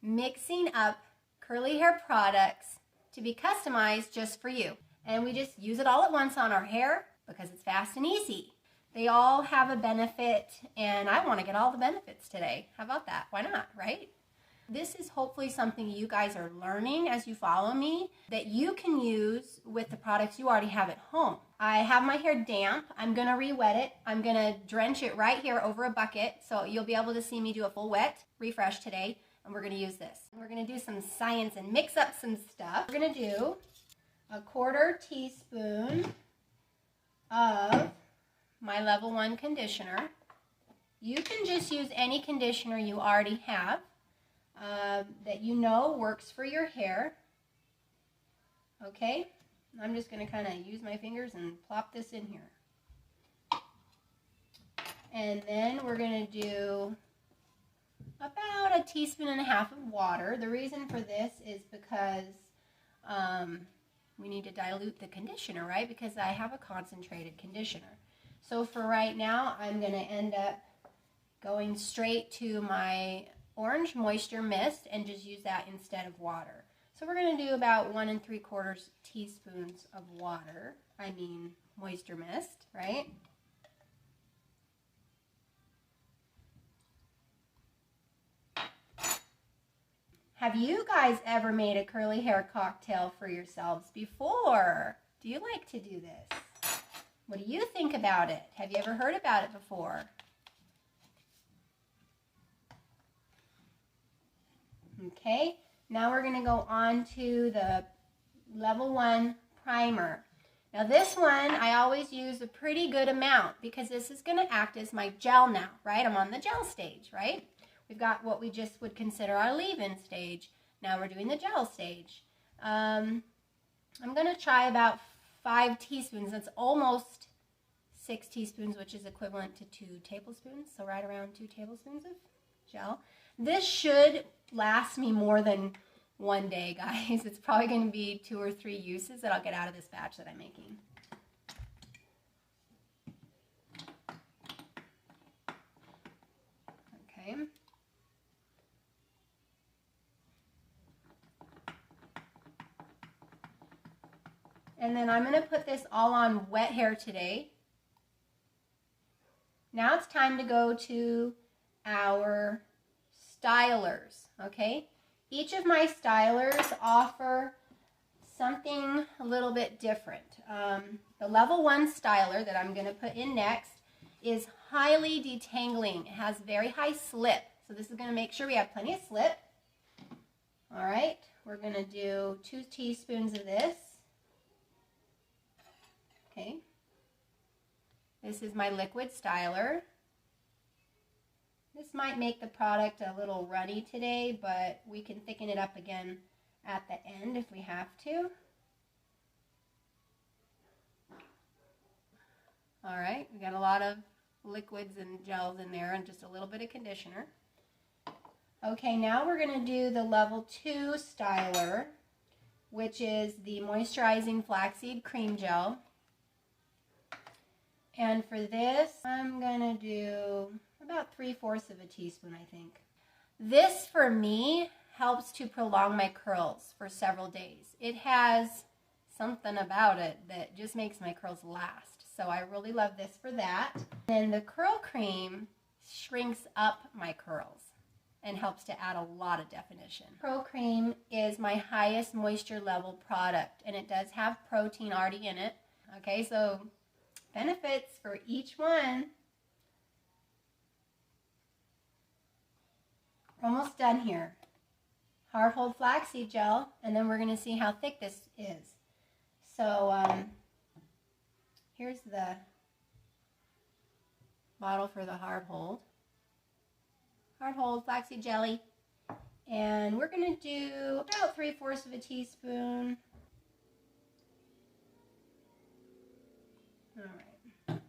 mixing up curly hair products to be customized just for you. And we just use it all at once on our hair because it's fast and easy. They all have a benefit, and I want to get all the benefits today. How about that? Why not, right? This is hopefully something you guys are learning as you follow me that you can use with the products you already have at home. I have my hair damp. I'm going to re-wet it. I'm going to drench it right here over a bucket, so you'll be able to see me do a full wet refresh today, and we're going to use this. We're going to do some science and mix up some stuff. We're going to do a 1/4 teaspoon of my level 1 conditioner. You can just use any conditioner you already have that you know works for your hair. Okay, I'm just going to kind of use my fingers and plop this in here. And then we're going to do about 1.5 teaspoons of water. The reason for this is because we need to dilute the conditioner, right? Because I have a concentrated conditioner. So for right now, I'm going to end up going straight to my orange moisture mist and just use that instead of water. So we're going to do about 1 3/4 teaspoons of water. I mean moisture mist, right? Have you guys ever made a curly hair cocktail for yourselves before? Do you like to do this? What do you think about it? Have you ever heard about it before? Okay, now we're going to go on to the level 1 primer. Now this one, I always use a pretty good amount because this is going to act as my gel now, right? I'm on the gel stage, right? We've got what we just would consider our leave-in stage. Now we're doing the gel stage. I'm going to try about 5 teaspoons. That's almost 6 teaspoons, which is equivalent to 2 tablespoons. So right around 2 tablespoons of gel. This should last me more than one day, guys. It's probably going to be 2 or 3 uses that I'll get out of this batch that I'm making. Okay. And then I'm going to put this all on wet hair today. Now it's time to go to our stylers, okay? Each of my stylers offer something a little bit different. The level 1 styler that I'm going to put in next is highly detangling. It has very high slip. So this is going to make sure we have plenty of slip. All right, we're going to do 2 teaspoons of this. Okay. This is my liquid styler. This might make the product a little runny today, but we can thicken it up again at the end if we have to. All right, we got a lot of liquids and gels in there and just a little bit of conditioner. Okay, now we're going to do the level 2 styler, which is the moisturizing flaxseed cream gel. And for this, I'm going to do about 3/4 of a teaspoon, I think. This, for me, helps to prolong my curls for several days. It has something about it that just makes my curls last. So I really love this for that. Then the curl cream shrinks up my curls and helps to add a lot of definition. Curl cream is my highest moisture level product, and it does have protein already in it. Okay, so benefits for each one. We're almost done here. Hard hold flaxseed gel, and then we're going to see how thick this is. So here's the bottle for the hard hold. Hard hold flaxseed jelly, and we're going to do about 3/4 of a teaspoon. All right.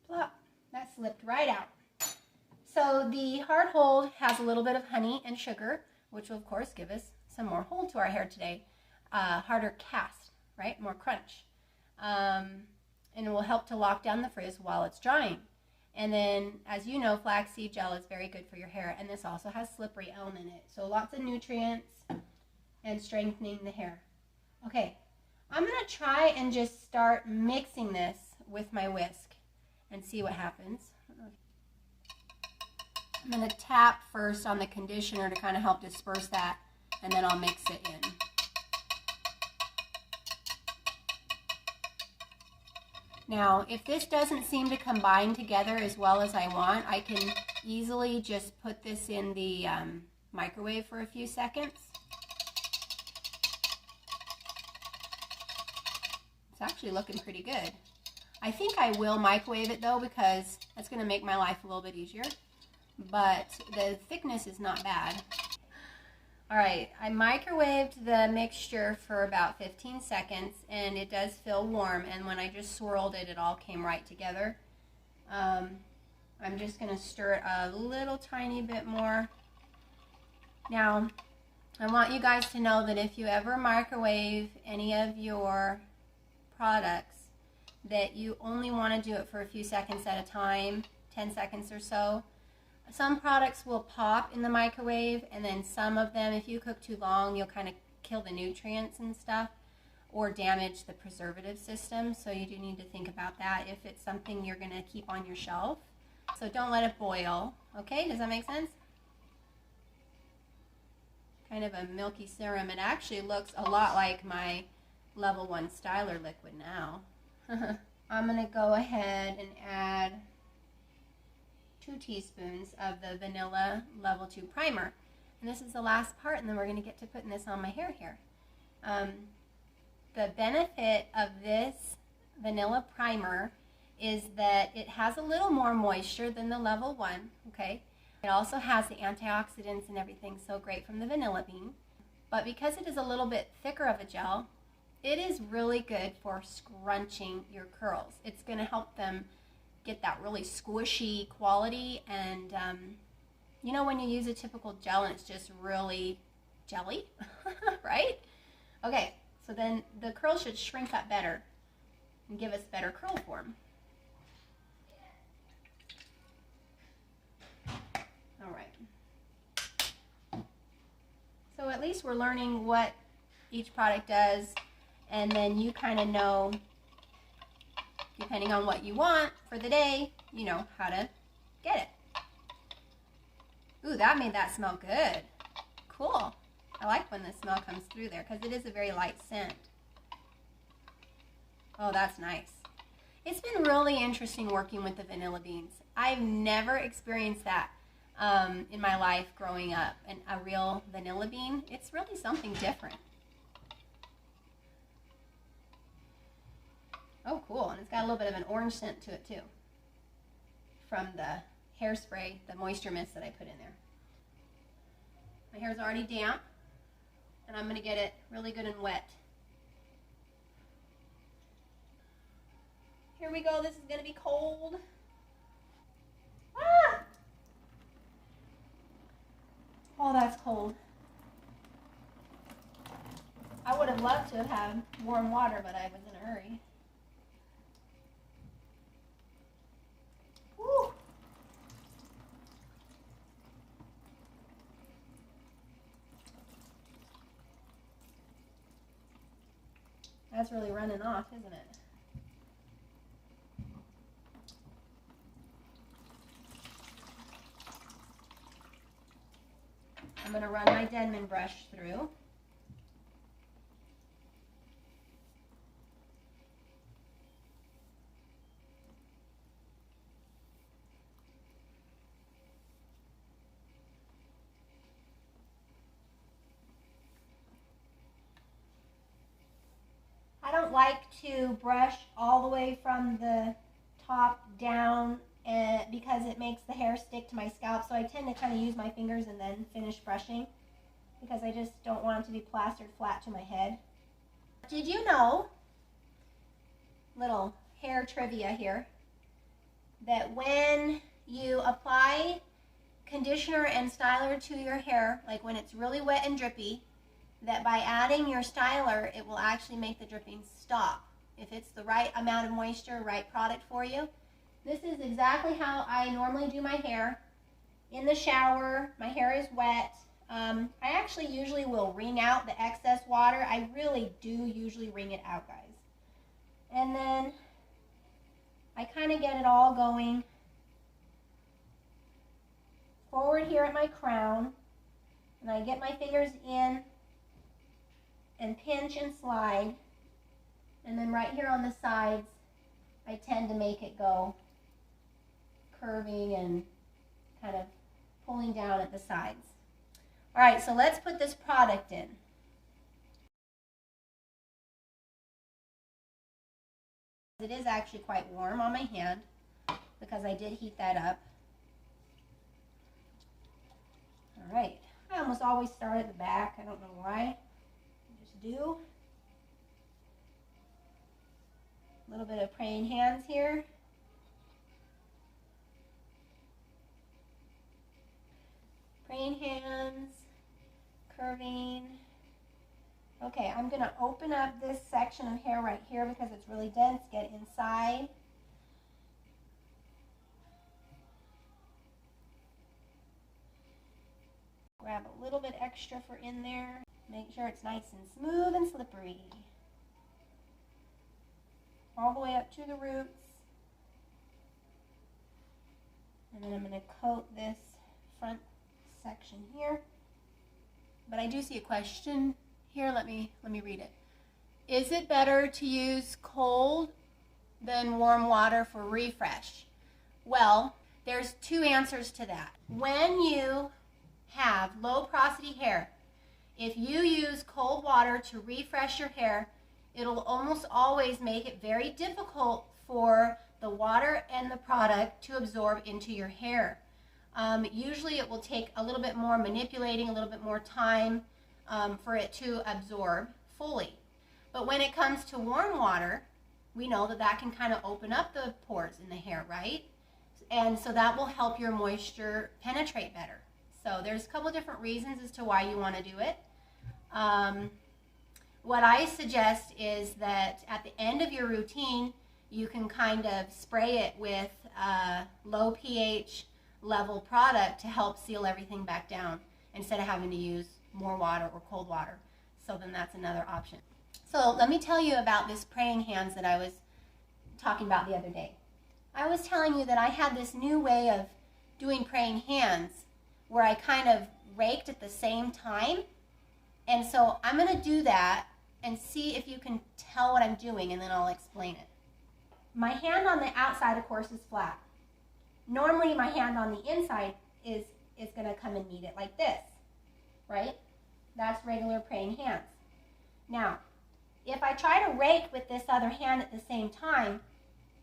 Plop. That slipped right out. So the hard hold has a little bit of honey and sugar, which will of course give us some more hold to our hair today. Harder cast, right? More crunch. And it will help to lock down the frizz while it's drying. And then, as you know, flaxseed gel is very good for your hair, and this also has slippery elm in it. So lots of nutrients and strengthening the hair. Okay, I'm going to try and just start mixing this with my whisk and see what happens. I'm going to tap first on the conditioner to kind of help disperse that, and then I'll mix it in. Now, if this doesn't seem to combine together as well as I want, I can easily just put this in the microwave for a few seconds. It's actually looking pretty good. I think I will microwave it though, because that's going to make my life a little bit easier. But the thickness is not bad. Alright, I microwaved the mixture for about 15 seconds, and it does feel warm, and when I just swirled it, it all came right together. I'm just going to stir it a little tiny bit more. Now, I want you guys to know that if you ever microwave any of your products, that you only want to do it for a few seconds at a time, 10 seconds or so. Some products will pop in the microwave, and then some of them, if you cook too long, you'll kind of kill the nutrients and stuff or damage the preservative system. So you do need to think about that if it's something you're going to keep on your shelf. So don't let it boil. Okay, does that make sense? Kind of a milky serum. It actually looks a lot like my level 1 styler liquid now. I'm going to go ahead and add 2 teaspoons of the vanilla level 2 primer, and this is the last part, and then we're going to get to putting this on my hair here. The benefit of this vanilla primer is that it has a little more moisture than the level 1, okay? It also has the antioxidants and everything so great from the vanilla bean, but because it is a little bit thicker of a gel, it is really good for scrunching your curls. It's going to help them get that really squishy quality, and you know when you use a typical gel and it's just really jelly, right? Okay, so then the curls should shrink up better and give us better curl form. All right. So at least we're learning what each product does, and then you kind of know, depending on what you want for the day, you know how to get it. Ooh, that made that smell good. Cool. I like when the smell comes through there because it is a very light scent. Oh, that's nice. It's been really interesting working with the vanilla beans. I've never experienced that in my life growing up, and a real vanilla bean. It's really something different. Oh, cool. And it's got a little bit of an orange scent to it, too, from the hairspray, the moisture mist that I put in there. My hair's already damp, and I'm going to get it really good and wet. Here we go. This is going to be cold. Ah! Oh, that's cold. I would have loved to have had warm water, but I was in a hurry. That's really running off, isn't it? I'm going to run my Denman brush through. I don't like to brush all the way from the top down because it makes the hair stick to my scalp, so I tend to kind of use my fingers and then finish brushing because I just don't want it to be plastered flat to my head. Did you know, little hair trivia here, that when you apply conditioner and styler to your hair, like when it's really wet and drippy, that by adding your styler, it will actually make the dripping stop. If it's the right amount of moisture, right product for you, This is exactly how I normally do my hair. In the shower, my hair is wet. I actually usually will wring out the excess water. I really do usually wring it out, guys. And then I kind of get it all going forward here at my crown. And I get my fingers in and pinch and slide. And then right here on the sides, I tend to make it go curving and kind of pulling down at the sides. All right, so let's put this product in. It is actually quite warm on my hand because I did heat that up. All right, I almost always start at the back. I don't know why. I just do. A little bit of praying hands here. Praying hands, curving. Okay, I'm going to open up this section of hair right here because it's really dense. Get inside. Grab a little bit extra for in there. Make sure it's nice and smooth and slippery. All the way up to the roots. And then I'm going to coat this front section here. But I do see a question here. Let me read it. Is it better to use cold than warm water for refresh? Well, there's two answers to that. When you have low porosity hair, if you use cold water to refresh your hair, it'll almost always make it very difficult for the water and the product to absorb into your hair. Usually it will take a little bit more manipulating, a little bit more time for it to absorb fully. But when it comes to warm water, we know that that can kind of open up the pores in the hair, right? And so that will help your moisture penetrate better. So there's a couple different reasons as to why you want to do it. What I suggest is that at the end of your routine, you can kind of spray it with low pH level product to help seal everything back down instead of having to use more water or cold water. So then that's another option. So let me tell you about this praying hands that I was talking about the other day. I was telling you that I had this new way of doing praying hands where I kind of raked at the same time. And so I'm going to do that and see if you can tell what I'm doing, and then I'll explain it. My hand on the outside, of course, is flat. Normally my hand on the inside is going to come and meet it like this, right? That's regular praying hands. Now, if I try to rake with this other hand at the same time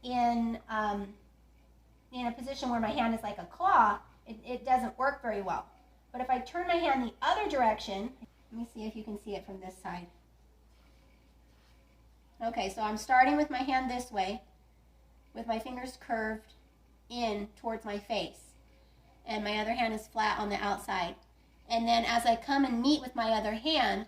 in a position where my hand is like a claw, it doesn't work very well. But if I turn my hand the other direction, let me see if you can see it from this side. Okay, so I'm starting with my hand this way, with my fingers curved in towards my face, and my other hand is flat on the outside. And then as I come and meet with my other hand,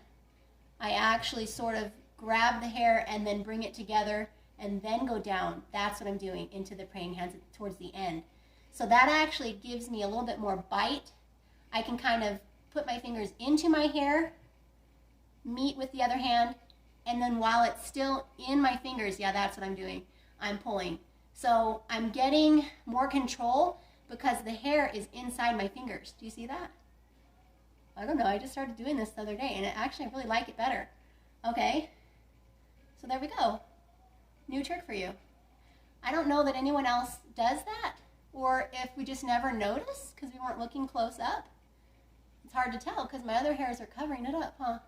I actually sort of grab the hair and then bring it together and then go down. That's what I'm doing into the praying hands towards the end. So that actually gives me a little bit more bite. I can kind of put my fingers into my hair, meet with the other hand, and then while it's still in my fingers, yeah, that's what I'm doing, I'm pulling. So I'm getting more control because the hair is inside my fingers. Do you see that? I don't know, I just started doing this the other day, and actually I really like it better. Okay, so there we go. New trick for you. I don't know that anyone else does that, or if we just never noticed because we weren't looking close up. It's hard to tell because my other hairs are covering it up, huh?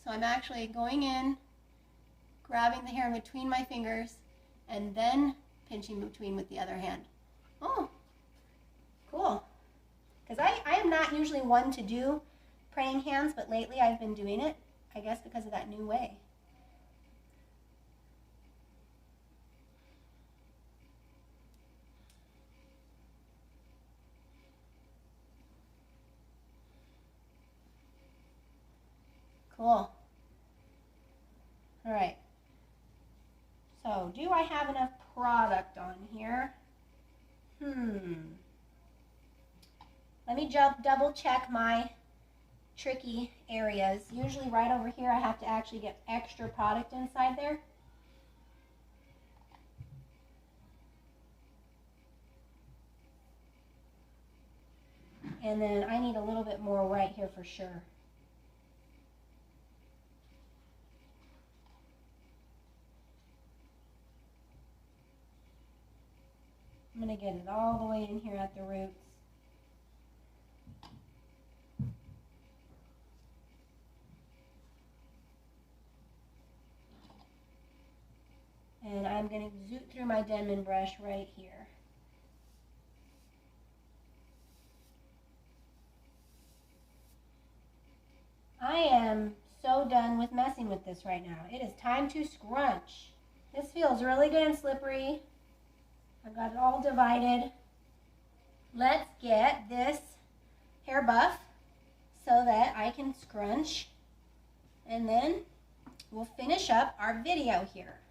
So I'm actually going in, grabbing the hair in between my fingers, and then pinching between with the other hand. Oh, cool. Because I am not usually one to do praying hands, but lately I've been doing it, I guess because of that new way. Cool. All right. So, do I have enough product on here? Let me double check my tricky areas. Usually right over here I have to actually get extra product inside there. And then I need a little bit more right here for sure. I'm going to get it all the way in here at the roots. And I'm going to zoot through my Denman brush right here. I am so done with messing with this right now. It is time to scrunch. This feels really good and slippery. I've got it all divided. Let's get this hair buff so that I can scrunch, and then we'll finish up our video here.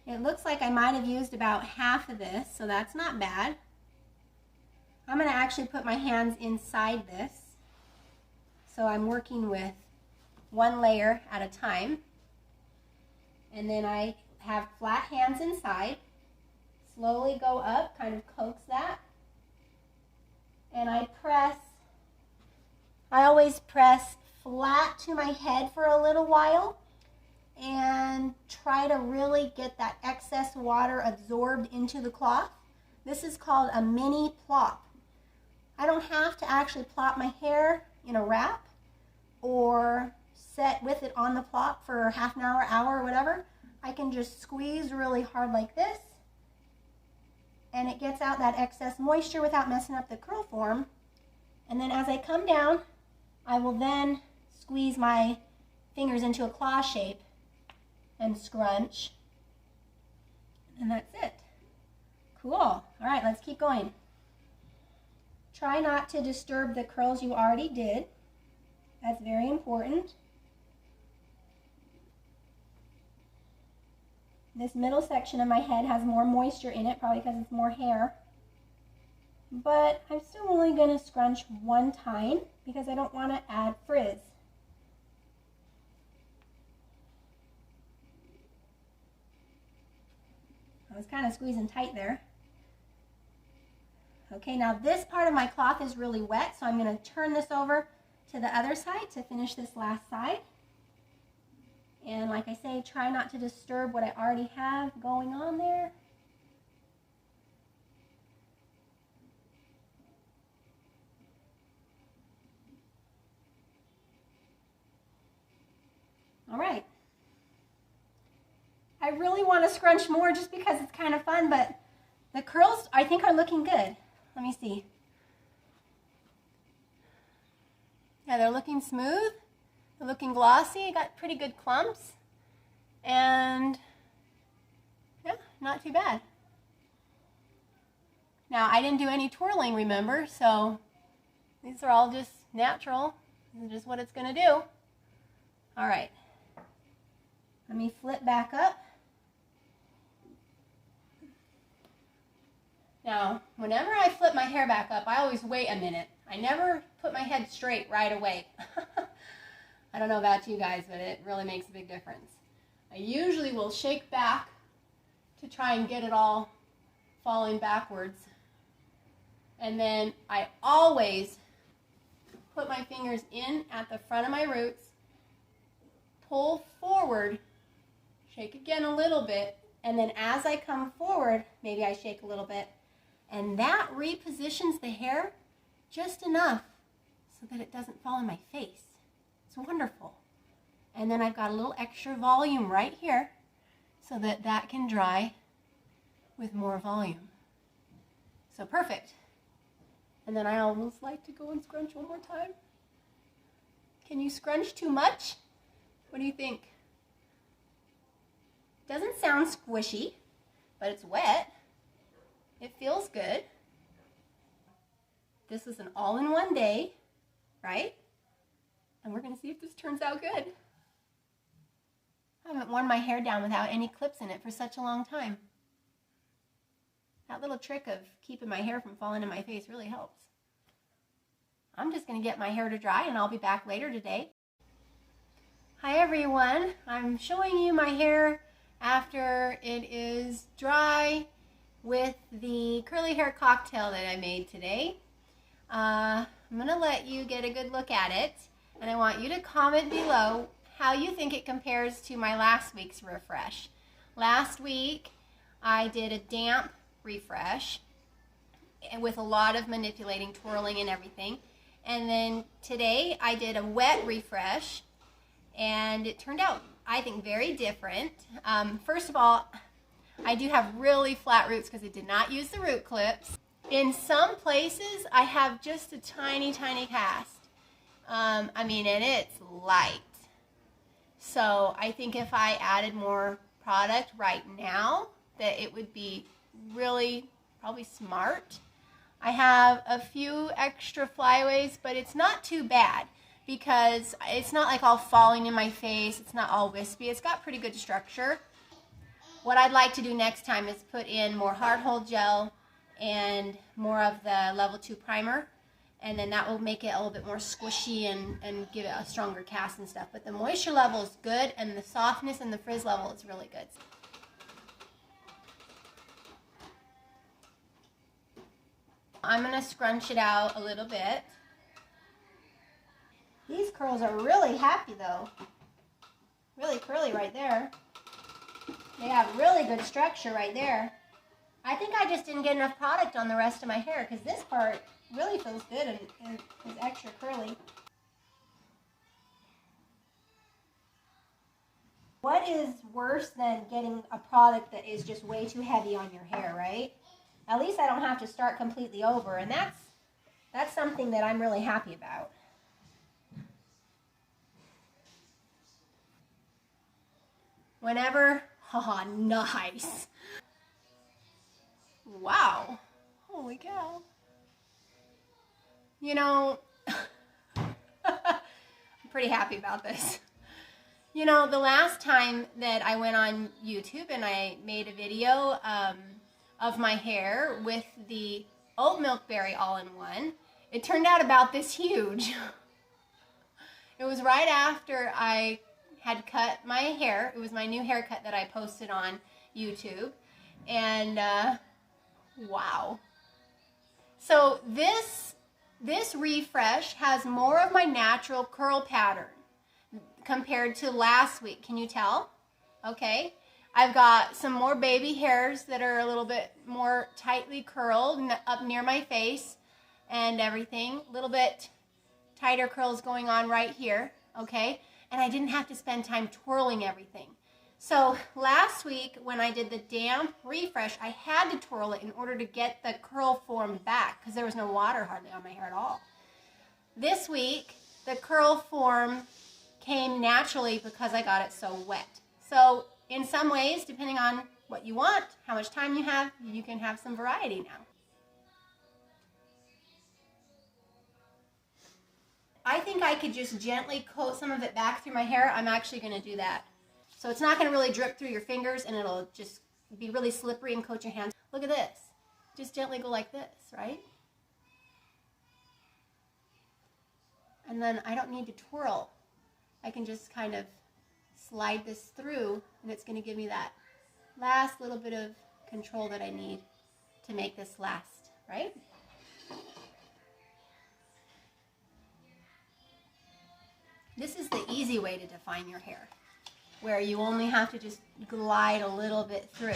It looks like I might have used about half of this, so that's not bad. I'm going to actually put my hands inside this, so I'm working with one layer at a time. And then I have flat hands inside. Slowly go up, kind of coax that. And I always press flat to my head for a little while and try to really get that excess water absorbed into the cloth. This is called a mini plop. I don't have to actually plop my hair in a wrap or set with it on the plop for half an hour, or whatever. I can just squeeze really hard like this, and it gets out that excess moisture without messing up the curl form. And then as I come down, I will then squeeze my fingers into a claw shape and scrunch. And that's it. Cool. All right, let's keep going. Try not to disturb the curls you already did. That's very important. This middle section of my head has more moisture in it, probably because it's more hair. But I'm still only going to scrunch one time because I don't want to add frizz. I was kind of squeezing tight there. Okay, now this part of my cloth is really wet, so I'm going to turn this over to the other side to finish this last side. And like I say, try not to disturb what I already have going on there. All right. I really want to scrunch more just because it's kind of fun, but the curls I think are looking good. Let me see. Yeah, they're looking smooth. They're looking glossy. Got pretty good clumps. And yeah, not too bad. Now, I didn't do any twirling, remember, so these are all just natural. This is just what it's going to do. All right. Let me flip back up. Now, whenever I flip my hair back up, I always wait a minute. I never put my head straight right away. I don't know about you guys, but it really makes a big difference. I usually will shake back to try and get it all falling backwards. And then I always put my fingers in at the front of my roots, pull forward, shake again a little bit, and then as I come forward, maybe I shake a little bit, and that repositions the hair just enough so that it doesn't fall in my face. It's wonderful. And then I've got a little extra volume right here so that that can dry with more volume. So perfect. And then I almost like to go and scrunch one more time. Can you scrunch too much? What do you think? Doesn't sound squishy, but it's wet. It feels good. This is an all-in-one day, right? And we're going to see if this turns out good. I haven't worn my hair down without any clips in it for such a long time. That little trick of keeping my hair from falling in my face really helps. I'm just going to get my hair to dry and I'll be back later today. Hi everyone, I'm showing you my hair after it is dry with the curly hair cocktail that I made today. I'm going to let you get a good look at it, and I want you to comment below how you think it compares to my last week's refresh. Last week I did a damp refresh with a lot of manipulating, twirling and everything, and then today I did a wet refresh, and it turned out, I think, very different. First of all, I do have really flat roots because I did not use the root clips. In some places, I have just a tiny, tiny cast. And it's light. So I think if I added more product right now, that it would be really probably smart. I have a few extra flyaways, but it's not too bad because it's not like all falling in my face. It's not all wispy. It's got pretty good structure. What I'd like to do next time is put in more hard hold gel and more of the level 2 primer, and then that will make it a little bit more squishy and give it a stronger cast and stuff. But the moisture level is good, and the softness and the frizz level is really good. I'm going to scrunch it out a little bit. These curls are really happy though. Really curly right there. They have really good structure right there. I think I just didn't get enough product on the rest of my hair because this part really feels good and is extra curly. What is worse than getting a product that is just way too heavy on your hair, right? At least I don't have to start completely over, and that's something that I'm really happy about. Whenever, haha, nice. Wow, holy cow. You know, I'm pretty happy about this. You know, the last time that I went on YouTube and I made a video of my hair with the oat milk berry all-in-one, it turned out about this huge. It was right after I had cut my hair. It was my new haircut that I posted on YouTube, and wow. So this refresh has more of my natural curl pattern compared to last week. Can you tell? Okay. I've got some more baby hairs that are a little bit more tightly curled up near my face and everything. A little bit tighter curls going on right here. Okay. And I didn't have to spend time twirling everything. So last week when I did the damp refresh, I had to twirl it in order to get the curl formed back because there was no water hardly on my hair at all. This week, the curl form came naturally because I got it so wet. So in some ways, depending on what you want, how much time you can have some variety now. I think I could just gently coat some of it back through my hair. I'm actually going to do that. So it's not going to really drip through your fingers, and it'll just be really slippery and coat your hands. Look at this. Just gently go like this, right? And then I don't need to twirl. I can just kind of slide this through, and it's going to give me that last little bit of control that I need to make this last, right? This is the easy way to define your hair, where you only have to just glide a little bit through.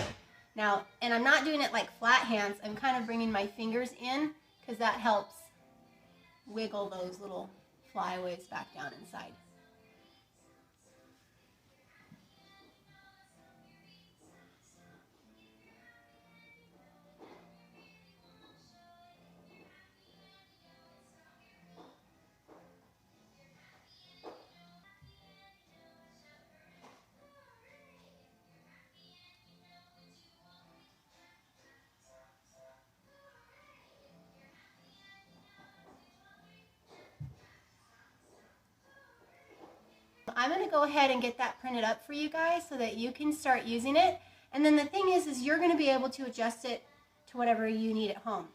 Now, and I'm not doing it like flat hands, I'm kind of bringing my fingers in because that helps wiggle those little flyaways back down inside. I'm going to go ahead and get that printed up for you guys so that you can start using it. And then the thing is you're going to be able to adjust it to whatever you need at home.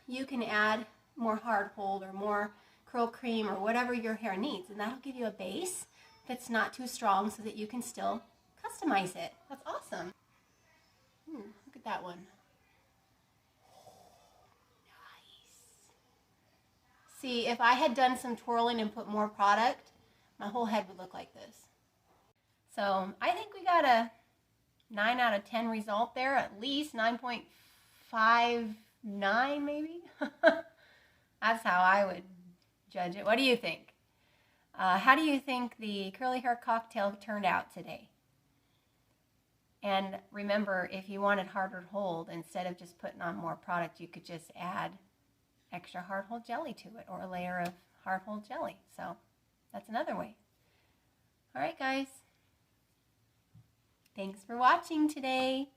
You can add more hard hold or more curl cream or whatever your hair needs, and that'll give you a base that's not too strong so that you can still customize it. That's awesome. Look at that one. Nice. See, if I had done some twirling and put more product, my whole head would look like this. So I think we got a 9 out of 10 result there, at least 9.59 maybe. That's how I would judge it. What do you think? How do you think the curly hair cocktail turned out today? And remember, if you wanted harder hold, instead of just putting on more product, you could just add extra hard hold jelly to it, or a layer of hard hold jelly. So that's another way. All right, guys. Thanks for watching today.